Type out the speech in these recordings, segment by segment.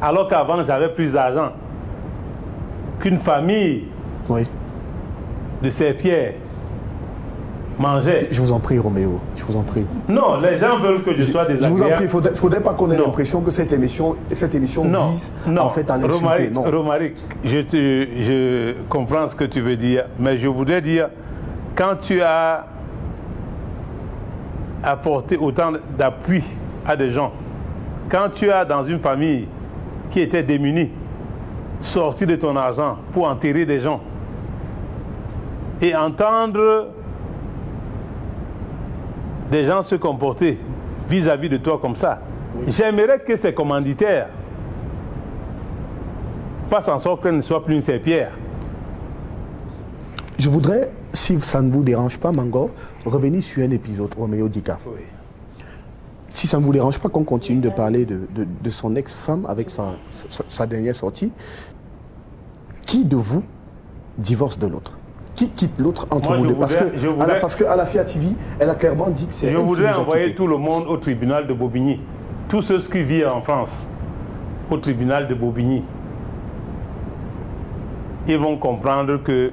Alors qu'avant, j'avais plus d'argent qu'une famille de ces pierres mangeait. Je vous en prie, Roméo, je vous en prie. Non, les gens veulent que je sois désagréable. Je vous en prie, il ne faudrait pas qu'on ait l'impression que cette émission vise en fait à l'insulter. Non, Romaric, je comprends ce que tu veux dire, mais je voudrais dire, quand tu as apporté autant d'appui à des gens, quand tu as dans une famille qui était démunie, sorti de ton argent pour enterrer des gens et entendre des gens se comporter vis-à-vis de toi comme ça, j'aimerais que ces commanditaires fassent en sorte qu'elle ne soit plus une serpillère. Je voudrais, si ça ne vous dérange pas, Mangor, revenir sur un épisode, Roméo Dika. Oui. Si ça ne vous dérange pas qu'on continue de parler de son ex-femme avec sa dernière sortie, qui de vous divorce de l'autre? Qui quitte l'autre entre vous deux? Parce que Alacia TV, elle a clairement dit que c'est... Je voudrais envoyer tout le monde au tribunal de Bobigny. Tous ceux qui vivent en France, au tribunal de Bobigny. Ils vont comprendre que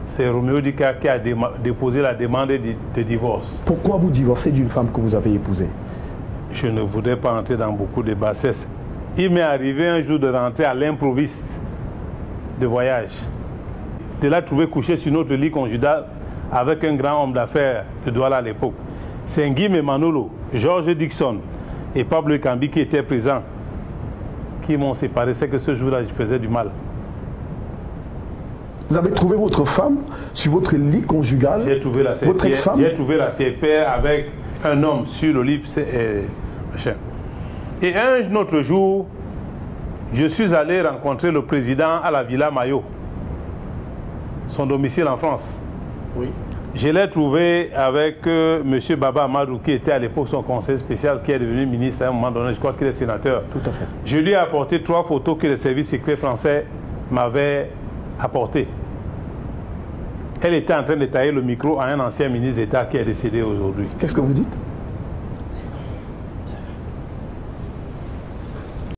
c'est Roméo Dika qui a déposé la demande de divorce. Pourquoi vous divorcez d'une femme que vous avez épousée? Je ne voudrais pas entrer dans beaucoup de bassesses. Il m'est arrivé un jour de rentrer à l'improviste de voyage. De la trouver couché sur notre lit conjugal avec un grand homme d'affaires de Douala à l'époque. C'est Nguim et Manolo, George Dixon et Pablo Kambi qui étaient présents, qui m'ont séparé. C'est que ce jour-là, je faisais du mal. Vous avez trouvé votre femme sur votre lit conjugal? J'ai trouvé la votre ex-femme? J'ai trouvé la CPR avec un homme sur le lit. Et un autre jour, je suis allé rencontrer le président à la Villa Maillot, son domicile en France. Oui. Je l'ai trouvé avec M. Baba Amadou, qui était à l'époque son conseiller spécial, qui est devenu ministre à un moment donné, je crois qu'il est sénateur. Tout à fait. Je lui ai apporté 3 photos que les services secrets français m'avaient apportées. Elle était en train de tailler le micro à un ancien ministre d'État qui est décédé aujourd'hui. Qu'est-ce que vous dites?